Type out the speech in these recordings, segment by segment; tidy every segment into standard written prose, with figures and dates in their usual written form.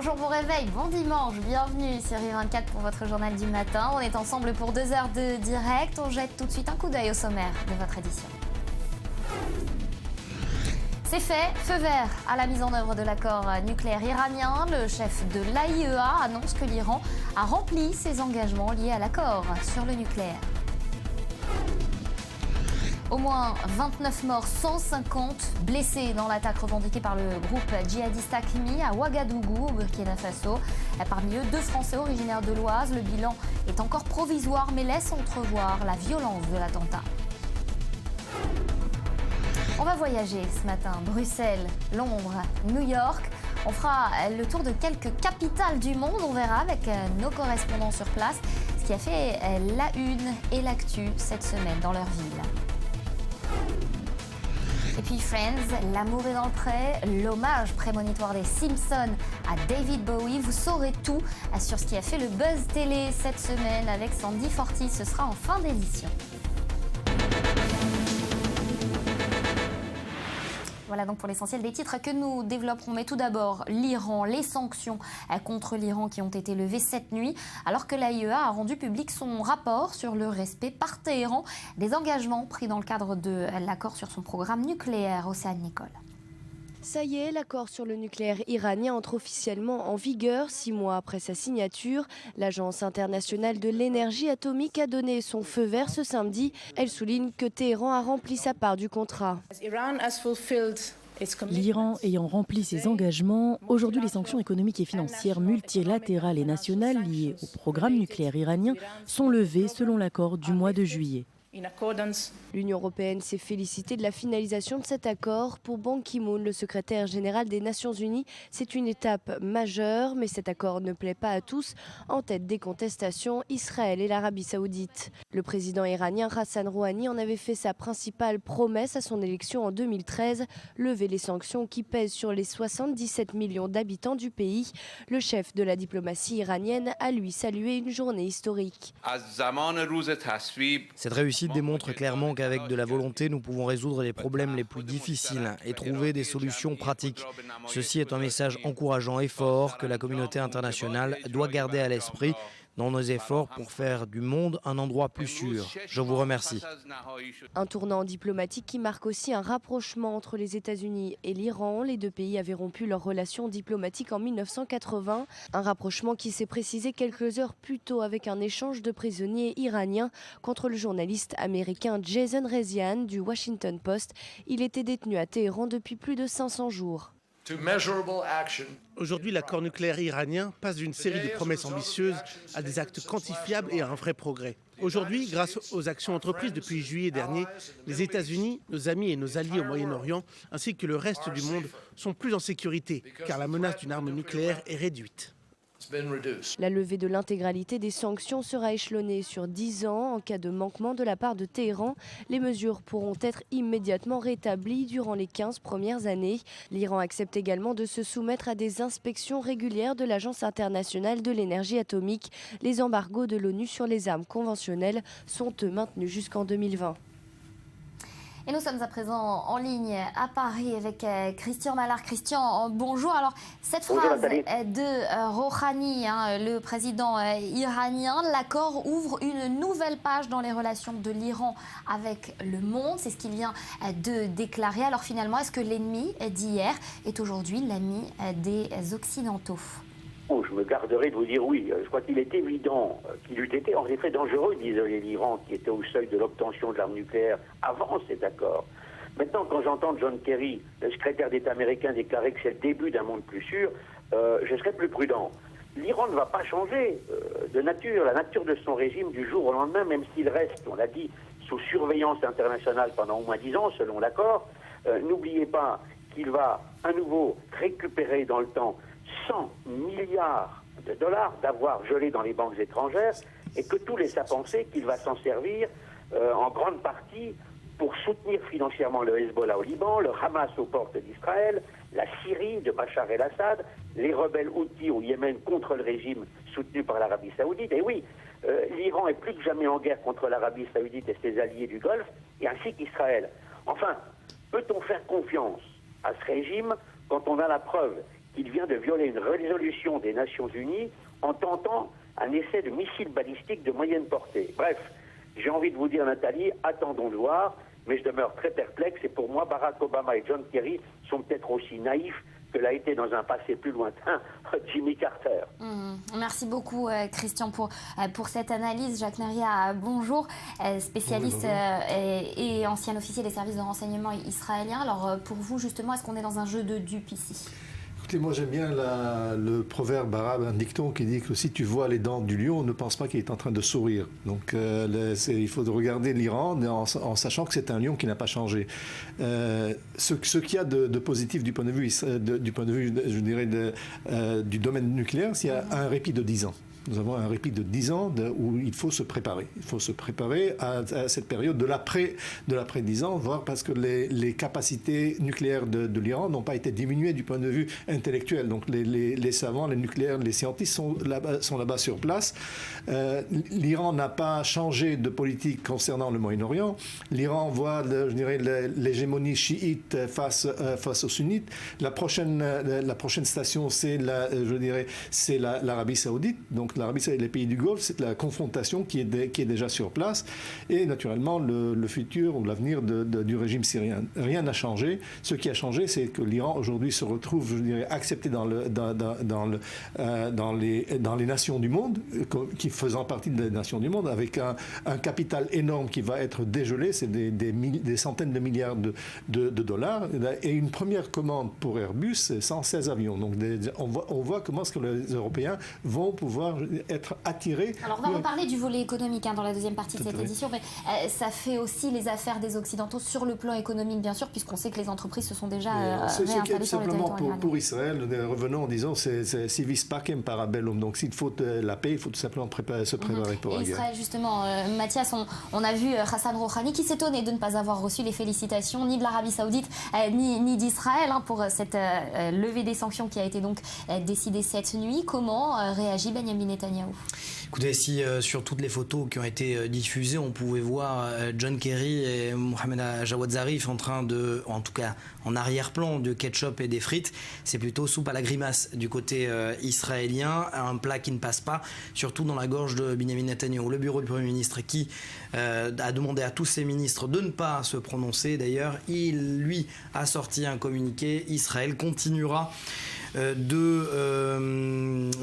Bonjour, bon réveil, bon dimanche, bienvenue sur I24 pour votre journal du matin. On est ensemble pour 2 heures de direct. On jette tout de suite un coup d'œil au sommaire de votre édition. C'est fait, feu vert à la mise en œuvre de l'accord nucléaire iranien. Le chef de l'AIEA annonce que l'Iran a rempli ses engagements liés à l'accord sur le nucléaire. Au moins 29 morts, 150 blessés dans l'attaque revendiquée par le groupe djihadiste Aqmi à Ouagadougou, au Burkina Faso. Parmi eux, 2 Français originaires de l'Oise. Le bilan est encore provisoire mais laisse entrevoir la violence de l'attentat. On va voyager ce matin. Bruxelles, Londres, New York. On fera le tour de quelques capitales du monde. On verra avec nos correspondants sur place ce qui a fait la une et l'actu cette semaine dans leur ville. Et puis Friends, l'amour est dans le pré, l'hommage prémonitoire des Simpsons à David Bowie. Vous saurez tout sur ce qui a fait le buzz télé cette semaine avec Sandy Forti. Ce sera en fin d'édition. Voilà donc pour l'essentiel des titres que nous développerons. Mais tout d'abord, l'Iran, les sanctions contre l'Iran qui ont été levées cette nuit, alors que l'AIEA a rendu public son rapport sur le respect par Téhéran des engagements pris dans le cadre de l'accord sur son programme nucléaire. Océane Nicole. Ça y est, l'accord sur le nucléaire iranien entre officiellement en vigueur 6 mois après sa signature. L'Agence internationale de l'énergie atomique a donné son feu vert ce samedi. Elle souligne que Téhéran a rempli sa part du contrat. L'Iran ayant rempli ses engagements, aujourd'hui les sanctions économiques et financières multilatérales et nationales liées au programme nucléaire iranien sont levées selon l'accord du mois de juillet. L'Union européenne s'est félicitée de la finalisation de cet accord. Pour Ban Ki-moon, le secrétaire général des Nations Unies, c'est une étape majeure, mais cet accord ne plaît pas à tous. En tête des contestations, Israël et l'Arabie saoudite. Le président iranien Hassan Rouhani en avait fait sa principale promesse à son élection en 2013, lever les sanctions qui pèsent sur les 77 millions d'habitants du pays. Le chef de la diplomatie iranienne a lui salué une journée historique. Cette réussite démontre clairement qu'avec de la volonté, nous pouvons résoudre les problèmes les plus difficiles et trouver des solutions pratiques. Ceci est un message encourageant et fort que la communauté internationale doit garder à l'esprit dans nos efforts pour faire du monde un endroit plus sûr. Je vous remercie. Un tournant diplomatique qui marque aussi un rapprochement entre les États-Unis et l'Iran. Les 2 pays avaient rompu leurs relations diplomatiques en 1980. Un rapprochement qui s'est précisé quelques heures plus tôt avec un échange de prisonniers iraniens contre le journaliste américain Jason Rezaian du Washington Post. Il était détenu à Téhéran depuis plus de 500 jours. Aujourd'hui, l'accord nucléaire iranien passe d'une série de promesses ambitieuses à des actes quantifiables et à un vrai progrès. Aujourd'hui, grâce aux actions entreprises depuis juillet dernier, les États-Unis, nos amis et nos alliés au Moyen-Orient, ainsi que le reste du monde, sont plus en sécurité, car la menace d'une arme nucléaire est réduite. La levée de l'intégralité des sanctions sera échelonnée sur 10 ans. En cas de manquement de la part de Téhéran, les mesures pourront être immédiatement rétablies durant les 15 premières années. L'Iran accepte également de se soumettre à des inspections régulières de l'Agence internationale de l'énergie atomique. Les embargos de l'ONU sur les armes conventionnelles sont eux maintenus jusqu'en 2020. Et nous sommes à présent en ligne à Paris avec Christian Mallard. Christian, bonjour. Alors, cette phrase de Rouhani, le président iranien, l'accord ouvre une nouvelle page dans les relations de l'Iran avec le monde. C'est ce qu'il vient de déclarer. Alors finalement, est-ce que l'ennemi d'hier est aujourd'hui l'ami des Occidentaux ? Je me garderai de vous dire oui. Je crois qu'il est évident qu'il eût été en effet dangereux d'isoler l'Iran, qui était au seuil de l'obtention de l'arme nucléaire avant cet accord. Maintenant, quand j'entends John Kerry, le secrétaire d'État américain, déclarer que c'est le début d'un monde plus sûr, je serai plus prudent. L'Iran ne va pas changer de nature, la nature de son régime du jour au lendemain, même s'il reste, on l'a dit, sous surveillance internationale pendant au moins 10 ans, selon l'accord. N'oubliez pas qu'il va à nouveau récupérer dans le temps 100 milliards de dollars d'avoir gelé dans les banques étrangères et que tout laisse à penser qu'il va s'en servir en grande partie pour soutenir financièrement le Hezbollah au Liban, le Hamas aux portes d'Israël, la Syrie de Bachar el-Assad, les rebelles houthis au Yémen contre le régime soutenu par l'Arabie saoudite. Et oui, l'Iran est plus que jamais en guerre contre l'Arabie saoudite et ses alliés du Golfe, et ainsi qu'Israël. Enfin, peut-on faire confiance à ce régime quand on a la preuve qu'il vient de violer une résolution des Nations Unies en tentant un essai de missile balistique de moyenne portée. Bref, j'ai envie de vous dire, Nathalie, attendons de voir, mais je demeure très perplexe, et pour moi, Barack Obama et John Kerry sont peut-être aussi naïfs que l'a été dans un passé plus lointain Jimmy Carter. Merci beaucoup Christian pour cette analyse. Jacques Neria, bonjour, spécialiste et ancien officier des services de renseignement israéliens. Alors pour vous justement, est-ce qu'on est dans un jeu de dupes ici ? Écoutez, moi j'aime bien le proverbe arabe, un dicton qui dit que si tu vois les dents du lion, ne pense pas qu'il est en train de sourire. Donc il faut regarder l'Iran en sachant que c'est un lion qui n'a pas changé. Ce qu'il y a de positif du point de vue, je dirais, du domaine nucléaire, c'est qu'il y a un répit de 10 ans. Nous avons un répit de 10 ans où il faut se préparer. Il faut se préparer à cette période de l'après 10 ans, voire parce que les capacités nucléaires de l'Iran n'ont pas été diminuées du point de vue intellectuel. Donc les savants, les nucléaires, les scientifiques sont là-bas sur place. L'Iran n'a pas changé de politique concernant le Moyen-Orient. L'Iran voit, je dirais, l'hégémonie chiite face aux sunnites. La prochaine station, c'est l'Arabie Saoudite. Donc l'Arabie Saoudite et les pays du Golfe, c'est la confrontation qui est déjà sur place. Et naturellement, le futur ou l'avenir du régime syrien. Rien n'a changé. Ce qui a changé, c'est que l'Iran aujourd'hui se retrouve, je dirais, accepté dans les nations du monde, qui faisant partie des nations du monde, avec un capital énorme qui va être dégelé, c'est des centaines de milliards de dollars, et une première commande pour Airbus, c'est 116 avions. Donc on voit comment est-ce que les Européens vont pouvoir être attirés. Alors on va reparler du volet économique dans la deuxième partie de cette édition, mais ça fait aussi les affaires des Occidentaux sur le plan économique, bien sûr, puisqu'on sait que les entreprises se sont déjà réinstallées sur le territoire iranien. Pour Israël, revenons en disant c'est civis pacem parabellum. Donc s'il faut la paix, il faut tout simplement se préparer pour la guerre. Israël, justement, Mathias, on a vu Hassan Rouhani qui s'étonnait de ne pas avoir reçu les félicitations ni de l'Arabie Saoudite ni d'Israël pour cette levée des sanctions qui a été donc décidée cette nuit. Comment réagit Benjamin Netanyahou ? Écoutez, si sur toutes les photos qui ont été diffusées, on pouvait voir John Kerry et Mohamed Jawad Zarif en train de, en tout cas en arrière-plan, de ketchup et des frites, c'est plutôt soupe à la grimace du côté israélien, un plat qui ne passe pas, surtout dans la gorge de Benjamin Netanyahou. Le bureau du Premier ministre qui a demandé à tous ses ministres de ne pas se prononcer. D'ailleurs, lui a sorti un communiqué. Israël continuera je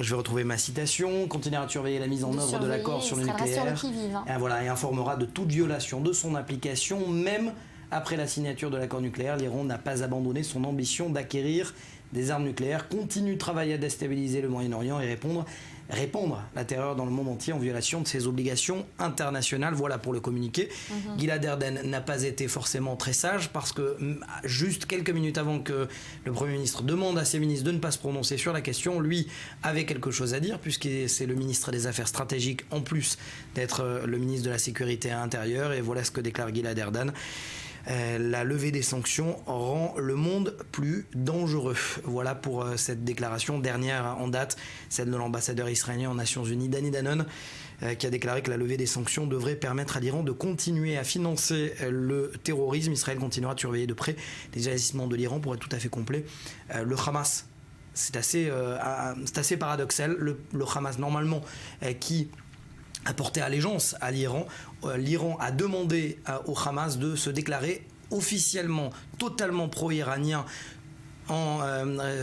vais retrouver ma citation, continuera de surveiller la mise en œuvre de l'accord sur le nucléaire et informera de toute violation de son application, même après la signature de l'accord nucléaire. L'Iran n'a pas abandonné son ambition d'acquérir des armes nucléaires, continue de travailler à déstabiliser le Moyen-Orient et répandre la terreur dans le monde entier en violation de ses obligations internationales. Voilà pour le communiqué. Gilad Erdan n'a pas été forcément très sage parce que juste quelques minutes avant que le Premier ministre demande à ses ministres de ne pas se prononcer sur la question, lui avait quelque chose à dire puisque c'est le ministre des Affaires stratégiques en plus d'être le ministre de la Sécurité intérieure, et voilà ce que déclare Gilad Erdan. La levée des sanctions rend le monde plus dangereux. Voilà pour cette déclaration dernière en date, celle de l'ambassadeur israélien aux Nations Unies, Danny Danon, qui a déclaré que la levée des sanctions devrait permettre à l'Iran de continuer à financer le terrorisme. Israël continuera de surveiller de près les agissements de l'Iran. Pour être tout à fait complet, le Hamas, c'est assez paradoxal. Le Hamas, normalement, qui a porté allégeance à l'Iran. L'Iran a demandé au Hamas de se déclarer officiellement totalement pro-iranien,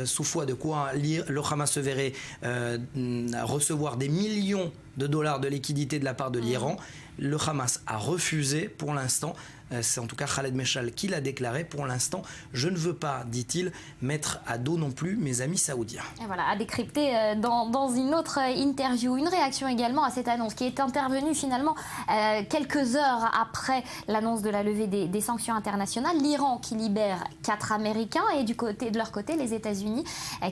sous foi de quoi le Hamas se verrait recevoir des millions de dollars de liquidités de la part de l'Iran. Le Hamas a refusé pour l'instant. C'est en tout cas Khaled Meshal qui l'a déclaré. Pour l'instant, je ne veux pas, dit-il, mettre à dos non plus mes amis saoudiens. Et voilà, à décrypter dans une autre interview. Une réaction également à cette annonce qui est intervenue finalement quelques heures après l'annonce de la levée des sanctions internationales. L'Iran qui libère 4 Américains et de leur côté, les États-Unis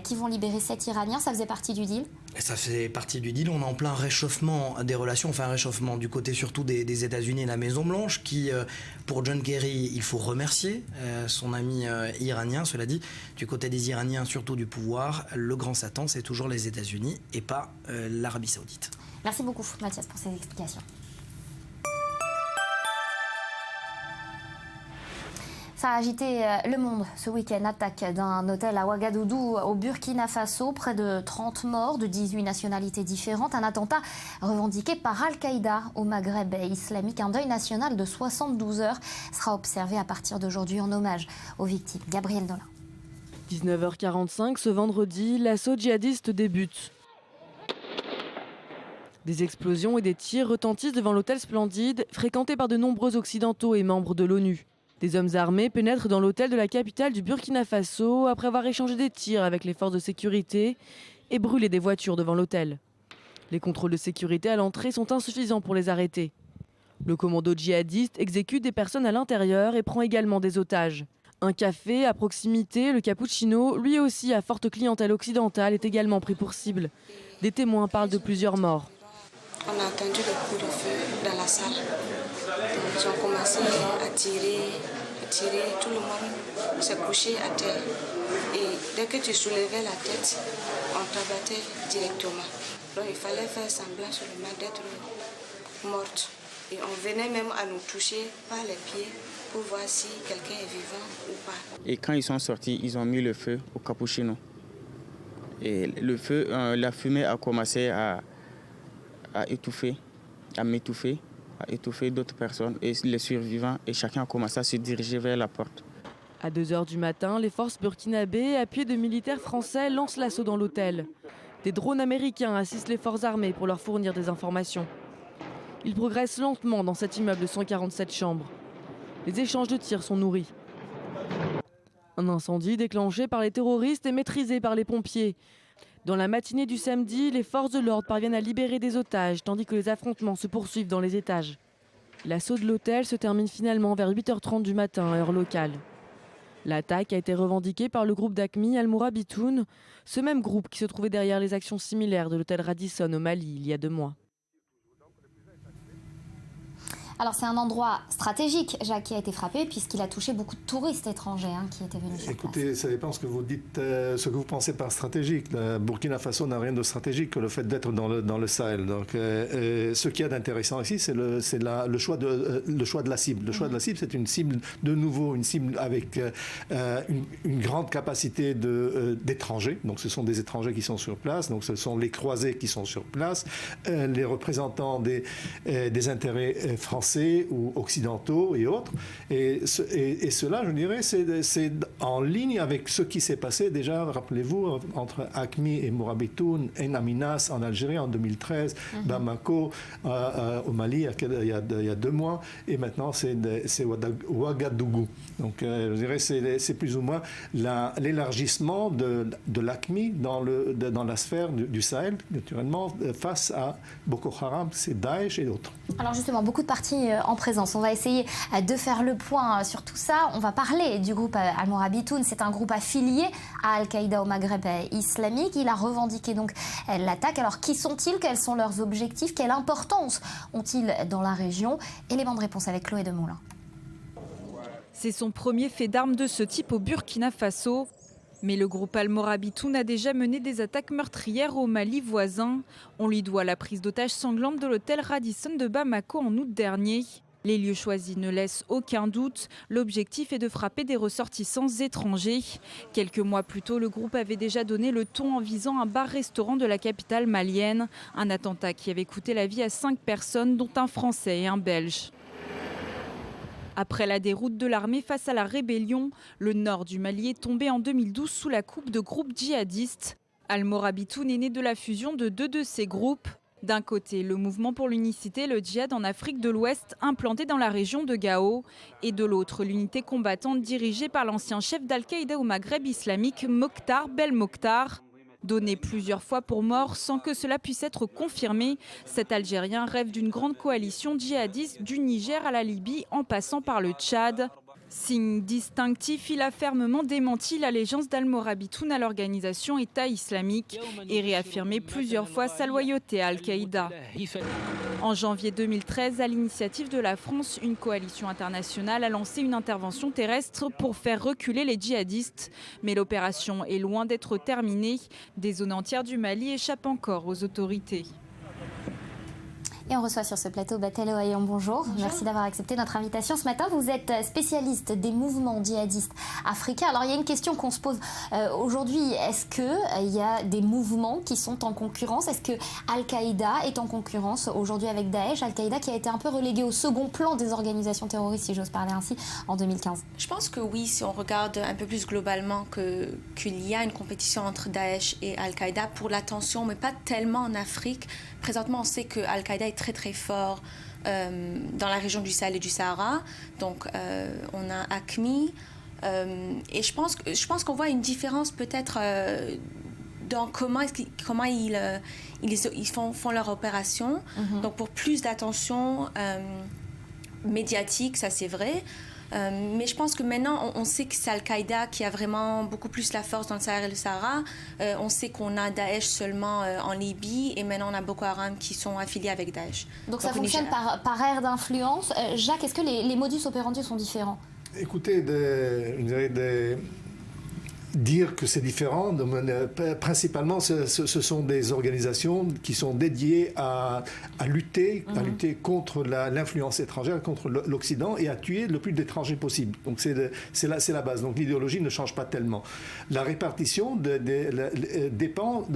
qui vont libérer 7 Iraniens. Ça faisait partie du deal ? Et ça fait partie du deal. On est en plein réchauffement des relations, enfin un réchauffement du côté surtout des États-Unis et la Maison-Blanche qui, pour John Kerry, il faut remercier son ami iranien. Cela dit, du côté des Iraniens, surtout du pouvoir, le grand Satan, c'est toujours les États-Unis et pas l'Arabie Saoudite. Merci beaucoup, Mathias, pour ces explications. Ça a agité le monde ce week-end. Attaque d'un hôtel à Ouagadougou au Burkina Faso. Près de 30 morts de 18 nationalités différentes. Un attentat revendiqué par Al-Qaïda au Maghreb islamique. Un deuil national de 72 heures sera observé à partir d'aujourd'hui en hommage aux victimes. Gabriel Dolin. 19h45 ce vendredi, l'assaut djihadiste débute. Des explosions et des tirs retentissent devant l'hôtel Splendide, fréquenté par de nombreux occidentaux et membres de l'ONU. Des hommes armés pénètrent dans l'hôtel de la capitale du Burkina Faso après avoir échangé des tirs avec les forces de sécurité et brûlé des voitures devant l'hôtel. Les contrôles de sécurité à l'entrée sont insuffisants pour les arrêter. Le commando djihadiste exécute des personnes à l'intérieur et prend également des otages. Un café à proximité, le Cappuccino, lui aussi à forte clientèle occidentale, est également pris pour cible. Des témoins parlent de plusieurs morts. On a entendu le coup de feu dans la salle. Ils ont commencé à tirer, tout le monde s'est couché à terre. Et dès que tu soulevais la tête, on t'abattait directement. Donc il fallait faire semblant seulement d'être morte. Et on venait même à nous toucher par les pieds pour voir si quelqu'un est vivant ou pas. Et quand ils sont sortis, ils ont mis le feu au Cappuccino. Et le feu, la fumée a commencé à m'étouffer d'autres personnes et les survivants, et chacun a commencé à se diriger vers la porte. À 2h du matin, les forces burkinabées, appuyées de militaires français, lancent l'assaut dans l'hôtel. Des drones américains assistent les forces armées pour leur fournir des informations. Ils progressent lentement dans cet immeuble de 147 chambres. Les échanges de tirs sont nourris. Un incendie déclenché par les terroristes est maîtrisé par les pompiers. Dans la matinée du samedi, les forces de l'ordre parviennent à libérer des otages, tandis que les affrontements se poursuivent dans les étages. L'assaut de l'hôtel se termine finalement vers 8h30 du matin, heure locale. L'attaque a été revendiquée par le groupe d'Aqmi Al-Mourabitoun, ce même groupe qui se trouvait derrière les actions similaires de l'hôtel Radisson au Mali il y a 2 mois. Alors c'est un endroit stratégique, Jacques, qui a été frappé puisqu'il a touché beaucoup de touristes étrangers qui étaient venus sur place. Écoutez, ça dépend ce que vous dites, ce que vous pensez par stratégique. Le Burkina Faso n'a rien de stratégique que le fait d'être dans le Sahel. Donc, ce qu'il y a d'intéressant ici, c'est le choix de la cible. Le choix de la cible, c'est une cible de nouveau, une cible avec une grande capacité d'étrangers. Donc ce sont des étrangers qui sont sur place. Donc ce sont les croisés qui sont sur place, les représentants des intérêts français ou occidentaux et autres. Et cela, je dirais, c'est en ligne avec ce qui s'est passé déjà, rappelez-vous, entre Aqmi et Mourabitoun et Naminas en Algérie en 2013, Bamako au Mali il y a 2 mois, et maintenant c'est Ouagadougou. Donc je dirais c'est plus ou moins l'élargissement de l'Aqmi dans la sphère du Sahel, naturellement, face à Boko Haram, c'est Daesh et d'autres. Alors justement, beaucoup de partis en présence. On va essayer de faire le point sur tout ça. On va parler du groupe Al-Mourabitoun. C'est un groupe affilié à Al-Qaïda au Maghreb islamique. Il a revendiqué donc l'attaque. Alors qui sont-ils? Quels sont leurs objectifs? Quelle importance ont-ils dans la région? Élément de réponse avec Chloé Demoulin. C'est son premier fait d'armes de ce type au Burkina Faso. Mais le groupe Al-Mourabitoun a déjà mené des attaques meurtrières au Mali voisin. On lui doit la prise d'otages sanglante de l'hôtel Radisson de Bamako en août dernier. Les lieux choisis ne laissent aucun doute. L'objectif est de frapper des ressortissants étrangers. Quelques mois plus tôt, le groupe avait déjà donné le ton en visant un bar-restaurant de la capitale malienne. Un attentat qui avait coûté la vie à 5 personnes, dont un Français et un Belge. Après la déroute de l'armée face à la rébellion, le nord du Mali est tombé en 2012 sous la coupe de groupes djihadistes. Al-Mourabitoun est né de la fusion de 2 de ces groupes. D'un côté, le mouvement pour l'unicité, le djihad en Afrique de l'Ouest, implanté dans la région de Gao. Et de l'autre, l'unité combattante dirigée par l'ancien chef d'Al-Qaïda au Maghreb islamique, Mokhtar Belmokhtar. Donné plusieurs fois pour mort sans que cela puisse être confirmé, cet Algérien rêve d'une grande coalition djihadiste du Niger à la Libye en passant par le Tchad. Signe distinctif, il a fermement démenti l'allégeance d'Al-Mourabitoun à l'organisation État islamique et réaffirmé plusieurs fois sa loyauté à Al-Qaïda. En janvier 2013, à l'initiative de la France, une coalition internationale a lancé une intervention terrestre pour faire reculer les djihadistes. Mais l'opération est loin d'être terminée. Des zones entières du Mali échappent encore aux autorités. Et on reçoit sur ce plateau Batel Ohayon, bonjour. Merci d'avoir accepté notre invitation ce matin. Vous êtes spécialiste des mouvements djihadistes africains. Alors il y a une question qu'on se pose aujourd'hui. Est-ce qu'il y a des mouvements qui sont en concurrence? Est-ce que Al-Qaïda est en concurrence aujourd'hui avec Daesh? Al-Qaïda qui a été un peu relégué au second plan des organisations terroristes, si j'ose parler ainsi, en 2015. Je pense que oui, si on regarde un peu plus globalement qu'il y a une compétition entre Daesh et Al-Qaïda pour l'attention, mais pas tellement en Afrique. Présentement, on sait que Al-Qaïda est très très fort dans la région du Sahel et du Sahara. Donc, on a AQMI. Et je pense qu'on voit une différence peut-être dans comment ils font leur opération. Donc, pour plus d'attention médiatique, ça c'est vrai. Mais je pense que maintenant, on sait que c'est Al-Qaïda qui a vraiment beaucoup plus la force dans le Sahel et le Sahara. On sait qu'on a Daesh seulement en Libye et maintenant on a Boko Haram qui sont affiliés avec Daesh. Donc ça fonctionne par aire d'influence. Jacques, est-ce que les modus operandi sont différents? Écoutez, dire que c'est différent, principalement ce sont des organisations qui sont dédiées à lutter contre l'influence étrangère, contre l'Occident et à tuer le plus d'étrangers possible. Donc c'est la base. Donc l'idéologie ne change pas tellement. La répartition dépend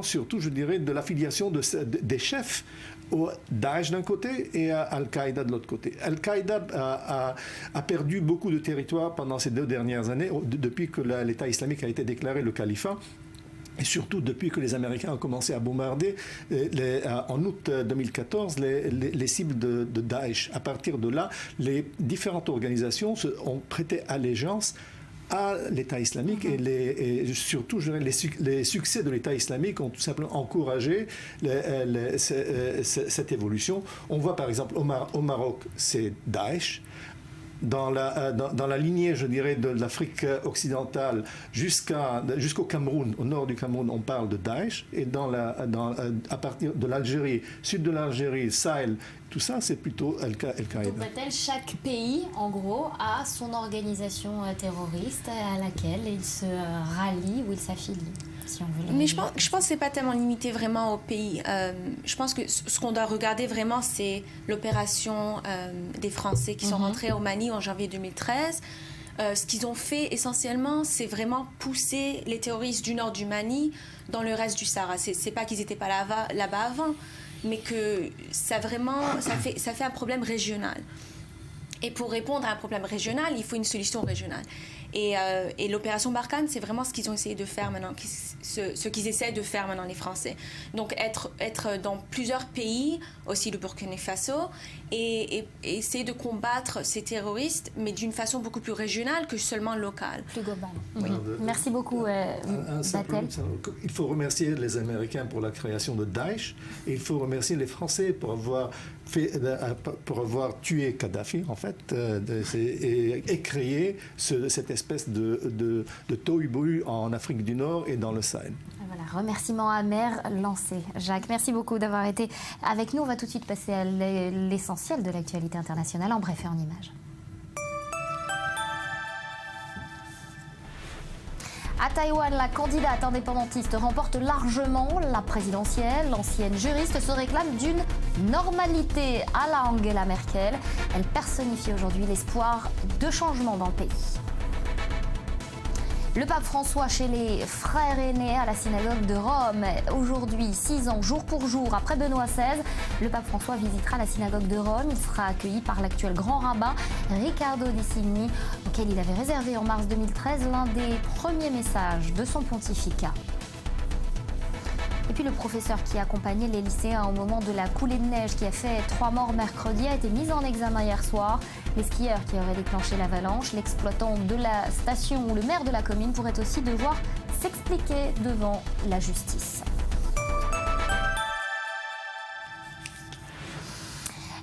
surtout, je dirais, de l'affiliation des chefs au Daesh d'un côté et à Al-Qaïda de l'autre côté. Al-Qaïda a perdu beaucoup de territoire pendant ces 2 dernières années, depuis que l'État islamique a été déclaré le califat. Et surtout depuis que les Américains ont commencé à bombarder en août 2014 les cibles de Daesh. À partir de là, les différentes organisations ont prêté allégeance à l'État islamique et surtout je dirais, les succès de l'État islamique ont tout simplement encouragé cette évolution. On voit par exemple au Maroc, c'est Daesh. Dans la lignée, je dirais, de l'Afrique occidentale jusqu'au Cameroun, au nord du Cameroun, on parle de Daesh. Et à partir de l'Algérie, sud de l'Algérie, Sahel, tout ça, c'est plutôt Al-Qaïda. Donc, chaque pays, en gros, a son organisation terroriste à laquelle il se rallie ou il s'affilie. Si on veut. Mais je pense que ce n'est pas tellement limité vraiment au pays. Je pense que ce qu'on doit regarder vraiment, c'est l'opération des Français qui sont rentrés au Mali en janvier 2013. Ce qu'ils ont fait essentiellement, c'est vraiment pousser les terroristes du nord du Mali dans le reste du Sahara. C'est pas qu'ils n'étaient pas là-bas avant, mais que ça fait un problème régional. Et pour répondre à un problème régional, il faut une solution régionale. Et l'opération Barkhane, c'est vraiment ce qu'ils ont essayé de faire maintenant, ce qu'ils essaient de faire maintenant les Français. Donc être dans plusieurs pays, aussi le Burkina Faso, et essayer de combattre ces terroristes, mais d'une façon beaucoup plus régionale que seulement locale. Plus globale. Oui. Merci beaucoup, Batel. Il faut remercier les Américains pour la création de Daesh, et il faut remercier les Français pour avoir tué Kadhafi, en fait, et créé cette espèce de tohu-bohu en Afrique du Nord et dans le Sahel. Voilà, remerciement amer lancé. Jacques, merci beaucoup d'avoir été avec nous. On va tout de suite passer à l'essentiel de l'actualité internationale, en bref et en images. À Taïwan, la candidate indépendantiste remporte largement la présidentielle. L'ancienne juriste se réclame d'une normalité à la Angela Merkel. Elle personnifie aujourd'hui l'espoir de changement dans le pays. Le pape François chez les frères aînés à la synagogue de Rome. Aujourd'hui, 6 ans, jour pour jour, après Benoît XVI, le pape François visitera la synagogue de Rome. Il sera accueilli par l'actuel grand rabbin Riccardo Di Signi, auquel il avait réservé en mars 2013 l'un des premiers messages de son pontificat. Et puis le professeur qui accompagnait les lycéens au moment de la coulée de neige qui a fait 3 morts mercredi a été mis en examen hier soir. Les skieurs qui auraient déclenché l'avalanche, l'exploitant de la station ou le maire de la commune pourraient aussi devoir s'expliquer devant la justice.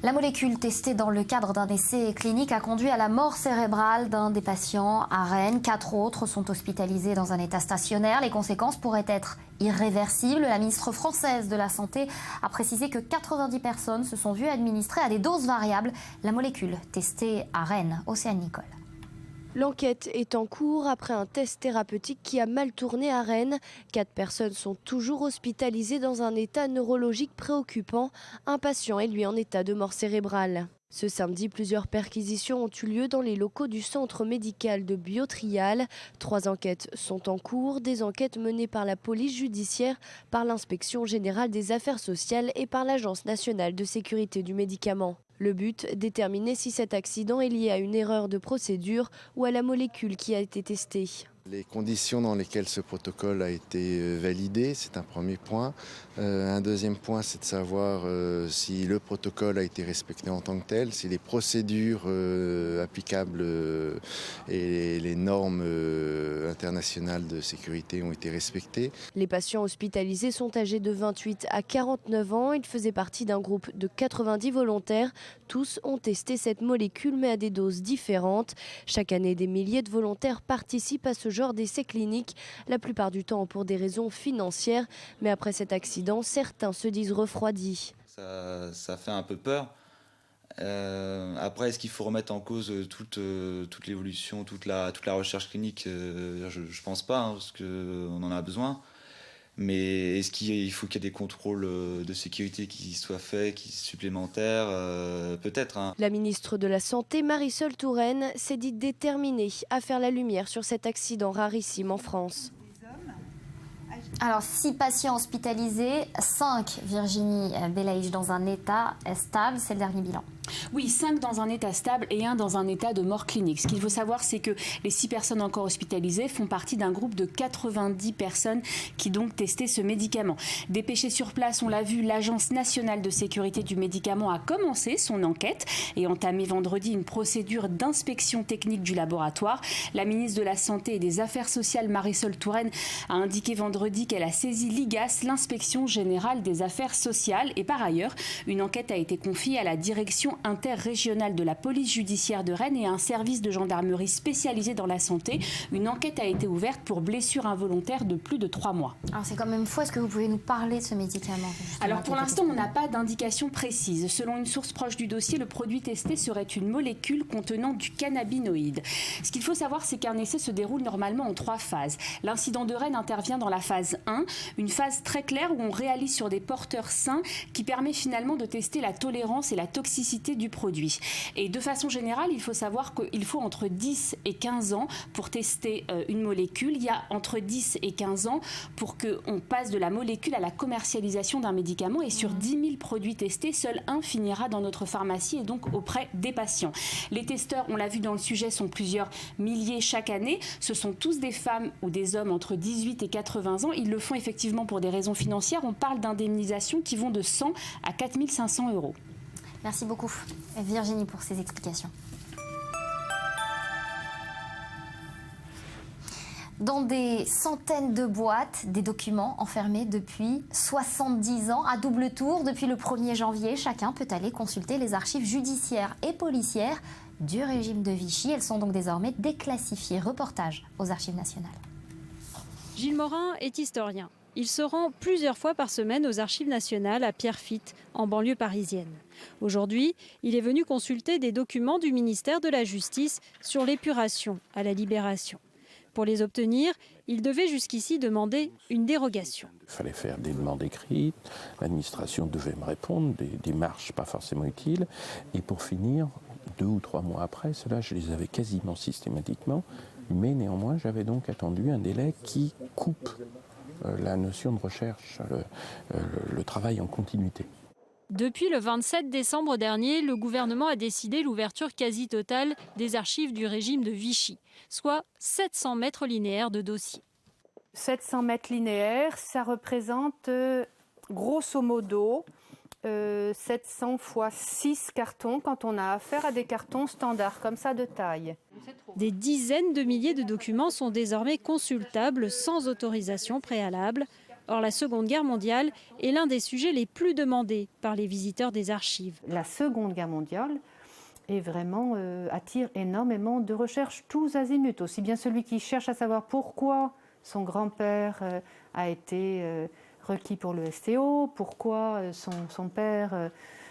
La molécule testée dans le cadre d'un essai clinique a conduit à la mort cérébrale d'un des patients à Rennes. 4 autres sont hospitalisés dans un état stationnaire. Les conséquences pourraient être irréversibles. La ministre française de la Santé a précisé que 90 personnes se sont vues administrer à des doses variables la molécule testée à Rennes. Océane Nicole. L'enquête est en cours après un test thérapeutique qui a mal tourné à Rennes. 4 personnes sont toujours hospitalisées dans un état neurologique préoccupant. Un patient est lui en état de mort cérébrale. Ce samedi, plusieurs perquisitions ont eu lieu dans les locaux du centre médical de Biotrial. 3 enquêtes sont en cours, des enquêtes menées par la police judiciaire, par l'inspection générale des affaires sociales et par l'Agence nationale de sécurité du médicament. Le but, déterminer si cet accident est lié à une erreur de procédure ou à la molécule qui a été testée. Les conditions dans lesquelles ce protocole a été validé, c'est un premier point. Un deuxième point, c'est de savoir si le protocole a été respecté en tant que tel, si les procédures applicables et les normes internationales de sécurité ont été respectées. Les patients hospitalisés sont âgés de 28 à 49 ans. Ils faisaient partie d'un groupe de 90 volontaires. Tous ont testé cette molécule, mais à des doses différentes. Chaque année, des milliers de volontaires participent à ce genre d'essais cliniques, la plupart du temps pour des raisons financières. Mais après cet accident, certains se disent refroidis. Ça fait un peu peur. Après, est-ce qu'il faut remettre en cause toute l'évolution, toute la recherche clinique? Je ne pense pas, hein, parce qu'on en a besoin. Mais est-ce qu'il faut qu'il y ait des contrôles de sécurité qui soient faits, supplémentaires? Peut-être. Hein. La ministre de la Santé, Marisol Touraine, s'est dite déterminée à faire la lumière sur cet accident rarissime en France. Alors, 6 patients hospitalisés, 5, Virginie Belaïch, dans un état stable, c'est le dernier bilan. Oui, 5 dans un état stable et 1 dans un état de mort clinique. Ce qu'il faut savoir, c'est que les 6 personnes encore hospitalisées font partie d'un groupe de 90 personnes qui donc testaient ce médicament. Dépêchée sur place, on l'a vu, l'Agence nationale de sécurité du médicament a commencé son enquête et entamé vendredi une procédure d'inspection technique du laboratoire. La ministre de la Santé et des Affaires sociales, Marisol Touraine, a indiqué vendredi qu'elle a saisi l'IGAS, l'Inspection générale des affaires sociales. Et par ailleurs, une enquête a été confiée à la direction interrégionale de la police judiciaire de Rennes et à un service de gendarmerie spécialisé dans la santé. Une enquête a été ouverte pour blessure involontaire de plus de 3 mois. Alors c'est quand même fou, est-ce que vous pouvez nous parler de ce médicament? Alors pour l'instant, on n'a pas d'indication précise. Selon une source proche du dossier, le produit testé serait une molécule contenant du cannabinoïde. Ce qu'il faut savoir, c'est qu'un essai se déroule normalement en 3 phases. L'incident de Rennes intervient dans la phase 1, une phase très claire où on réalise sur des porteurs sains qui permet finalement de tester la tolérance et la toxicité du produit. Et de façon générale, il faut savoir qu'il faut entre 10 et 15 ans pour tester une molécule. Il y a entre 10 et 15 ans pour qu'on passe de la molécule à la commercialisation d'un médicament. Et sur 10 000 produits testés, seul un finira dans notre pharmacie et donc auprès des patients. Les testeurs, on l'a vu dans le sujet, sont plusieurs milliers chaque année. Ce sont tous des femmes ou des hommes entre 18 et 80 ans. Ils le font effectivement pour des raisons financières. On parle d'indemnisations qui vont de 100 à 4 500 €. Merci beaucoup, Virginie, pour ces explications. Dans des centaines de boîtes, des documents enfermés depuis 70 ans, à double tour. Depuis le 1er janvier, chacun peut aller consulter les archives judiciaires et policières du régime de Vichy. Elles sont donc désormais déclassifiées. Reportage aux Archives nationales. Gilles Morin est historien. Il se rend plusieurs fois par semaine aux Archives nationales à Pierrefitte, en banlieue parisienne. Aujourd'hui, il est venu consulter des documents du ministère de la Justice sur l'épuration à la Libération. Pour les obtenir, il devait jusqu'ici demander une dérogation. Il fallait faire des demandes écrites, l'administration devait me répondre, des démarches pas forcément utiles. Et pour finir, 2 ou 3 mois après, cela je les avais quasiment systématiquement, mais néanmoins j'avais donc attendu un délai qui coupe la notion de recherche, le travail en continuité. Depuis le 27 décembre dernier, le gouvernement a décidé l'ouverture quasi totale des archives du régime de Vichy, soit 700 mètres linéaires de dossiers. 700 mètres linéaires, ça représente grosso modo 700 fois 6 cartons quand on a affaire à des cartons standards comme ça de taille. Des dizaines de milliers de documents sont désormais consultables sans autorisation préalable. Or, la Seconde Guerre mondiale est l'un des sujets les plus demandés par les visiteurs des archives. La Seconde Guerre mondiale attire énormément de recherches tous azimuts. Aussi bien celui qui cherche à savoir pourquoi son grand-père a été requis pour le STO, pourquoi son père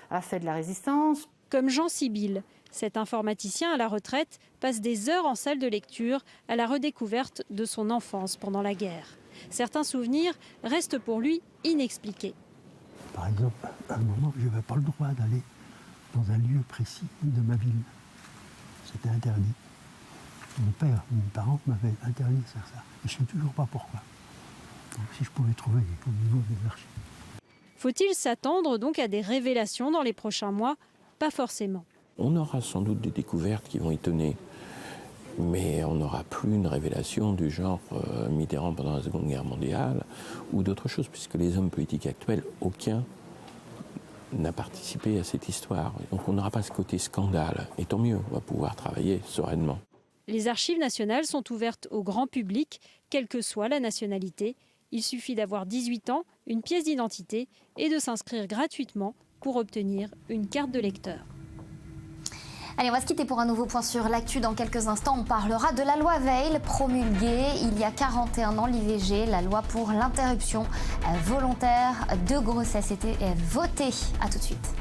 a fait de la résistance. Comme Jean Sibyl, Cet informaticien à la retraite passe des heures en salle de lecture à la redécouverte de son enfance pendant la guerre. Certains souvenirs restent pour lui inexpliqués. Par exemple, à un moment, je n'avais pas le droit d'aller dans un lieu précis de ma ville. C'était interdit. Mes parents m'avaient interdit de faire ça. Et je ne sais toujours pas pourquoi. Donc, si je pouvais trouver au niveau des archives. Faut-il s'attendre donc à des révélations dans les prochains mois? Pas forcément. On aura sans doute des découvertes qui vont étonner, mais on n'aura plus une révélation du genre Mitterrand pendant la Seconde Guerre mondiale ou d'autres choses, puisque les hommes politiques actuels, aucun n'a participé à cette histoire. Donc on n'aura pas ce côté scandale, et tant mieux, on va pouvoir travailler sereinement. Les archives nationales sont ouvertes au grand public, quelle que soit la nationalité. Il suffit d'avoir 18 ans, une pièce d'identité et de s'inscrire gratuitement pour obtenir une carte de lecteur. Allez, on va se quitter pour un nouveau point sur l'actu. Dans quelques instants, on parlera de la loi Veil, promulguée il y a 41 ans, l'IVG, la loi pour l'interruption volontaire de grossesse était votée. A tout de suite.